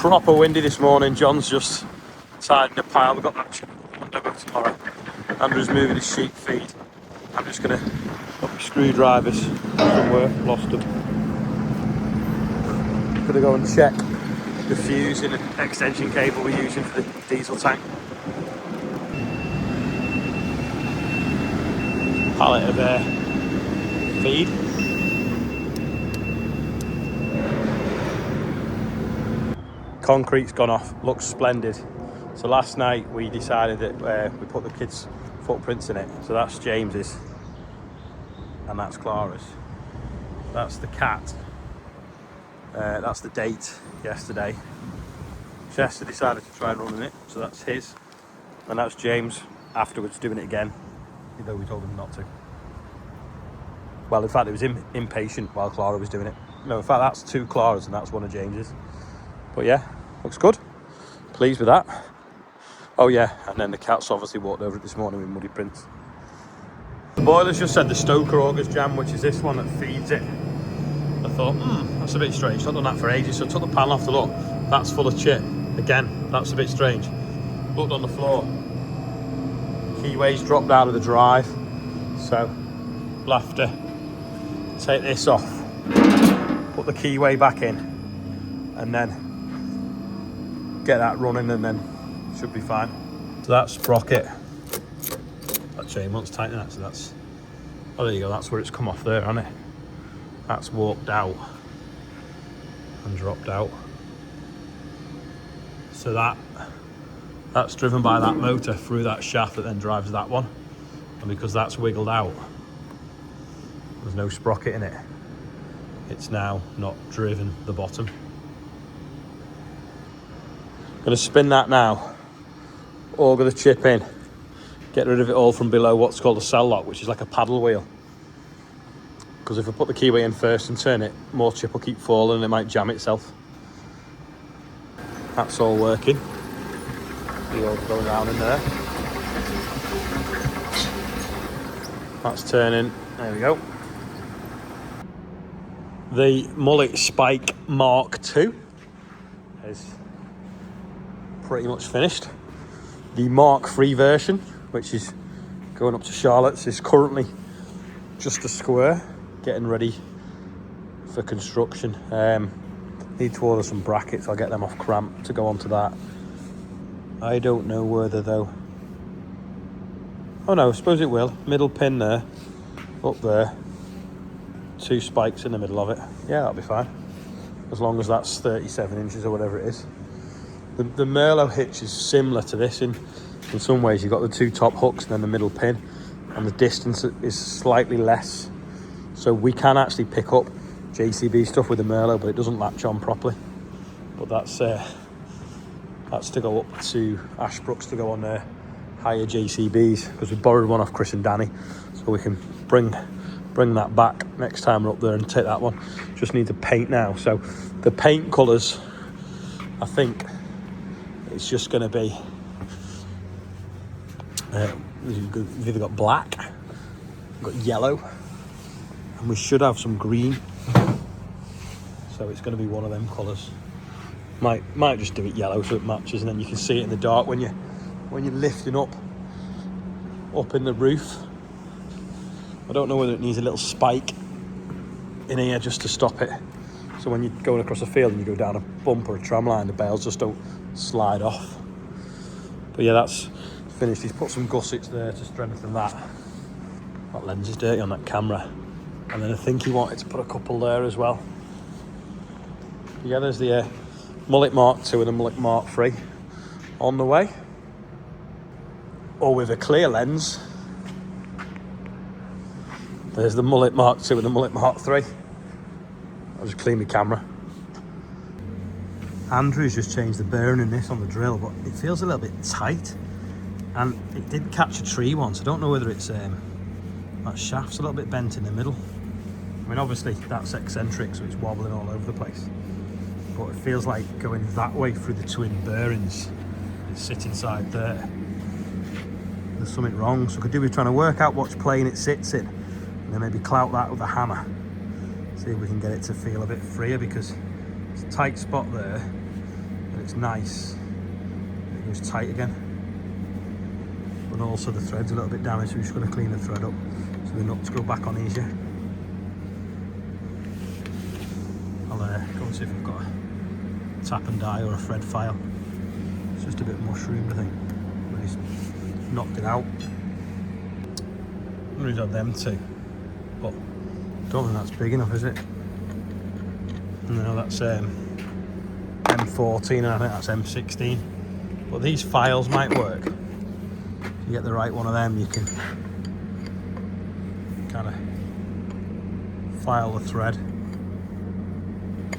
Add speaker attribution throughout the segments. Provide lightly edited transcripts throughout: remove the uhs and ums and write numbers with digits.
Speaker 1: proper windy this morning. John's just tidying a pile. We've got that window book tomorrow. Andrew's moving his sheep feed. I'm just going to put my screwdrivers somewhere, lost them. Gonna go and check the fuse in an extension cable we're using for the diesel tank. Pallet of feed. Concrete's gone off, looks splendid. So last night we decided that we put the kids' footprints in it. So that's James's and that's Clara's. That's the cat. That's the date yesterday. Chester decided to try running it, so that's his. And that's James afterwards doing it again, even though we told him not to. Well, in fact, he was impatient while Clara was doing it. No, in fact, that's 2 Claras and that's 1 of James's. But yeah, looks good. Pleased with that. Oh yeah, and then the cat's obviously walked over it this morning with muddy prints. The boiler's just said the Stoker August jam, which is this one that feeds it. I thought, that's a bit strange. I've not done that for ages, so I took the panel off to look. That's full of chip. Again, that's a bit strange. Looked on the floor. Keyway's dropped out of the drive, so we'll have to take this off, put the keyway back in, and then get that running, and then should be fine. So that sprocket, that chain wants tightening that, so that's, oh there you go, that's where it's come off there, hasn't it? That's warped out and dropped out. So that's driven by that motor through that shaft that then drives that one. And because that's wiggled out, there's no sprocket in it. It's now not driven the bottom. Gonna spin that now, auger the chip in, get rid of it all from below what's called a cell lock, which is like a paddle wheel. Because if I put the keyway in first and turn it, more chip will keep falling and it might jam itself. That's all working. The oil going down in there. That's turning. There we go. The mullet spike Mark II is pretty much finished. The Mark III version, which is going up to Charlotte's, is currently just a square, getting ready for construction. Need to order some brackets. I'll get them off Cramp to go onto that. I don't know whether though. Oh no, I suppose it will. Middle pin there, up there. 2 spikes in the middle of it. Yeah, that'll be fine. As long as that's 37 inches or whatever it is. The Merlot hitch is similar to this in some ways. You've got the 2 top hooks and then the middle pin, and the distance is slightly less. So we can actually pick up JCB stuff with the Merlot, but it doesn't latch on properly. But that's to go up to Ashbrooks to go on higher JCBs, because we borrowed one off Chris and Danny, so we can bring that back next time we're up there and take that one. Just need to paint now. So the paint colours, I think it's just going to be we've either got black, we've got yellow, and we should have some green. So it's going to be one of them colours. Might just do it yellow so it matches, and then you can see it in the dark when you're lifting up in the roof. I don't know whether it needs a little spike in here just to stop it, so when you're going across a field and you go down a bump or a tram line, the bales just don't slide off. But yeah, that's finished. He's put some gussets there to strengthen that. That lens is dirty on that camera. And then I think he wanted to put a couple there as well. Yeah, there's the Mullet Mark II and the Mullet Mark III on the way. Or with a clear lens. There's the Mullet Mark II and the Mullet Mark III. I'll just clean my camera. Andrew's just changed the bearing in this on the drill, but it feels a little bit tight. And it did catch a tree once. I don't know whether it's that shaft's a little bit bent in the middle. I mean, obviously that's eccentric, so it's wobbling all over the place. But it feels like going that way through the twin bearings. It sits inside there. There's something wrong. So we could do with trying to work out which plane it sits in, and then maybe clout that with a hammer. See if we can get it to feel a bit freer, because it's a tight spot there. and it's nice. It goes tight again. But also the thread's a little bit damaged, so we're just going to clean the thread up so the nuts go back on easier. I'll go and see if we've got a tap and die or a thread file. It's just a bit mushroomed, I think, when he's knocked it out. I'm going to do them two, but I don't think that's big enough, is it? No, that's M14 and I think that's M16. But these files might work. If you get the right one of them, you can kind of file the thread. I'm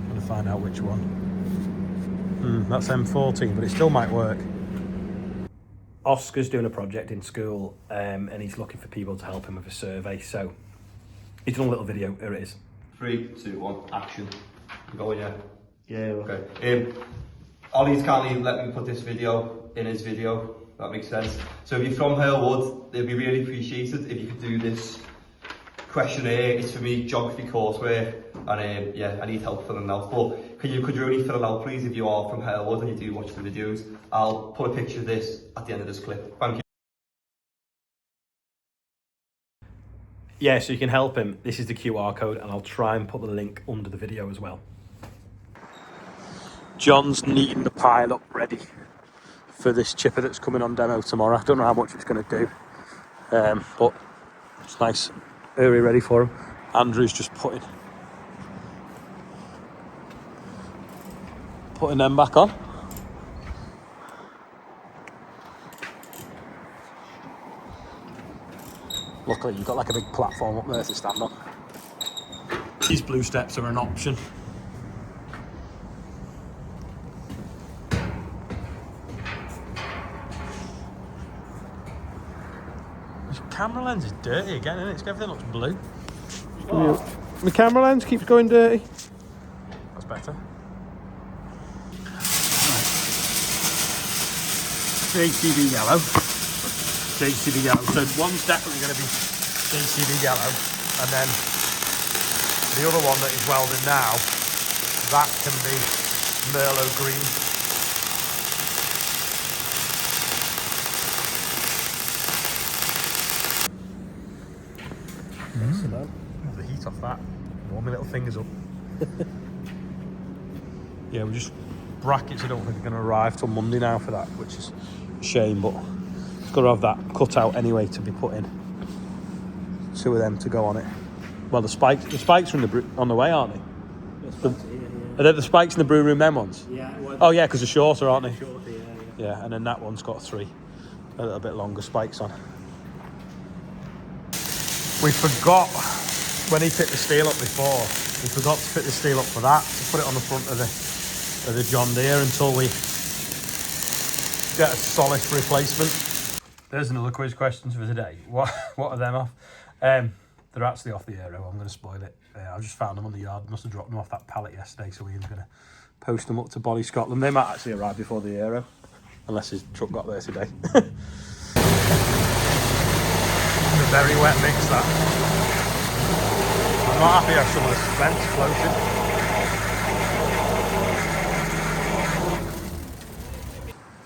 Speaker 1: going to find out which one. That's M14, but it still might work. Oscar's doing a project in school and he's looking for people to help him with a survey, so he's done a little video. Here it is.
Speaker 2: 3, 2, 1, action. You going, yeah?
Speaker 1: Yeah.
Speaker 2: Okay. Olly's kindly let me put this video in his video. That makes sense. So if you're from Halewood, it'd be really appreciated if you could do this questionnaire. It's for me geography coursework, and yeah, I need help filling out. But could you only fill it out, please, if you are from Halewood and you do watch the videos? I'll put a picture of this at the end of this clip. Thank you.
Speaker 1: Yeah, so you can help him. This is the QR code, and I'll try and put the link under the video as well. John's neating the pile up ready for this chipper that's coming on demo tomorrow. I don't know how much it's going to do, but it's nice, area ready for him. Andrew's just putting them back on. Luckily you've got like a big platform up there to stand on. These blue steps are an option. This camera lens is dirty again, isn't it? Everything looks blue. Oh. My camera lens keeps going dirty. That's better. JCB yellow. JCB yellow. So one's definitely going to be JCB yellow, and then the other one that is welding now, that can be Merlot green. The heat off that. Warm my little fingers up. Yeah, we just brackets. I don't think are going to arrive till Monday now for that, which is a shame, but it's got to have that cut out anyway to be put in. 2 of them to go on it. Well, the spikes are on the way, aren't they? Are they the spikes in the brew room, them ones?
Speaker 2: Yeah.
Speaker 1: Oh yeah, because they're shorter, aren't they?
Speaker 2: Shorter, yeah.
Speaker 1: Yeah, and then that one's got 3, a little bit longer spikes on. We forgot, when he picked the steel up before, we forgot to fit the steel up for that, to put it on the front of the John Deere until we get a solid replacement. There's another quiz questions for today. What are them off? They're actually off the aero. I'm going to spoil it. I just found them on the yard. Must have dropped them off that pallet yesterday, so Ian's going to post them up to Bolly Scotland. They might actually arrive before the aero, unless his truck got there today. A very wet mix, that. I'm not happy how some of the cement's floating.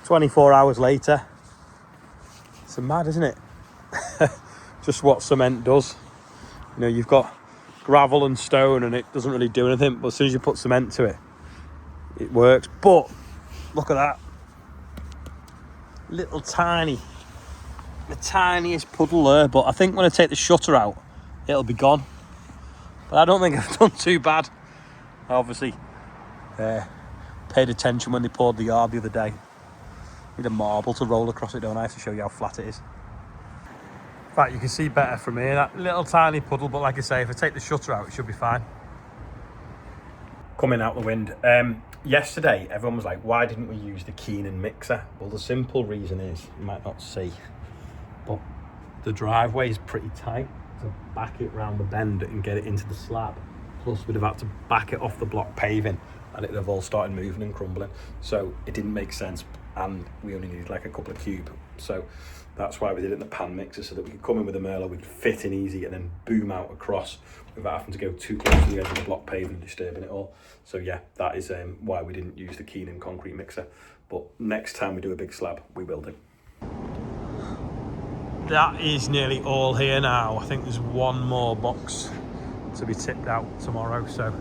Speaker 1: 24 hours later. It's mad, isn't it? Just what cement does. You know, you've got gravel and stone and it doesn't really do anything, but as soon as you put cement to it, it works. But look at that. Little tiny, the tiniest puddle there, but I think when I take the shutter out, it'll be gone. But I don't think I've done too bad. I obviously paid attention when they poured the yard the other day. Need a marble to roll across it, don't I, to show you how flat it is. In fact, you can see better from here. That little tiny puddle, but like I say, if I take the shutter out, it should be fine. Coming out the wind. Yesterday, everyone was like, why didn't we use the Keenan mixer? Well, the simple reason is, you might not see, but the driveway is pretty tight to back it round the bend and get it into the slab. Plus, we'd have had to back it off the block paving and it'd have all started moving and crumbling. So it didn't make sense, and we only needed like a couple of cube. So That's why we did it in the pan mixer, so that we could come in with a Merlot, we could fit in easy and then boom out across without having to go too close to the edge of the block pavement and disturbing it all. So yeah, that is why we didn't use the Keenan concrete mixer. But next time we do a big slab, we will do. That is nearly all here now. I think there's one more box to be tipped out tomorrow, so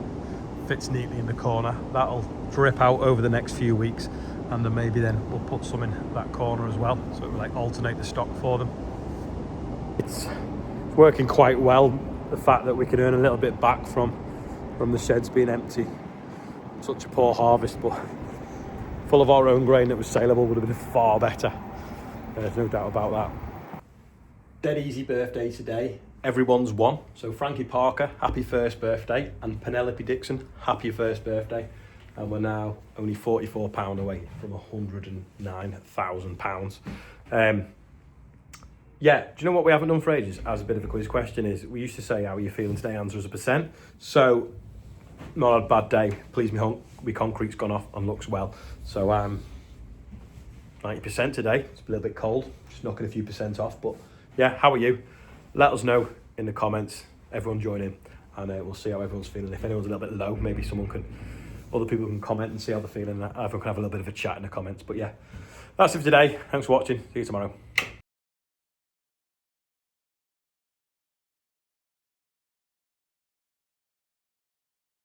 Speaker 1: fits neatly in the corner. That'll drip out over the next few weeks, and then maybe then we'll put some in that corner as well, so it will like alternate the stock for them. It's working quite well, the fact that we can earn a little bit back from the sheds being empty. Such a poor harvest, but full of our own grain that was saleable would have been far better. There's no doubt about that. Dead easy birthday today. Everyone's won. So Frankie Parker, happy first birthday, and Penelope Dixon, happy first birthday. And we're now only £44 away from £109,000. Yeah, do you know what we haven't done for ages as a bit of a quiz question is, we used to say how are you feeling today, answer as a percent. So not a bad day, please me honk, my concrete's gone off and looks well. So 90% today, it's a little bit cold, just knocking a few percent off, but yeah, how are you? Let us know in the comments, everyone join in, and we'll see how everyone's feeling. If anyone's a little bit low, maybe other people can comment and see how they're feeling, and everyone can have a little bit of a chat in the comments. But yeah, that's it for today, thanks for watching, see you tomorrow.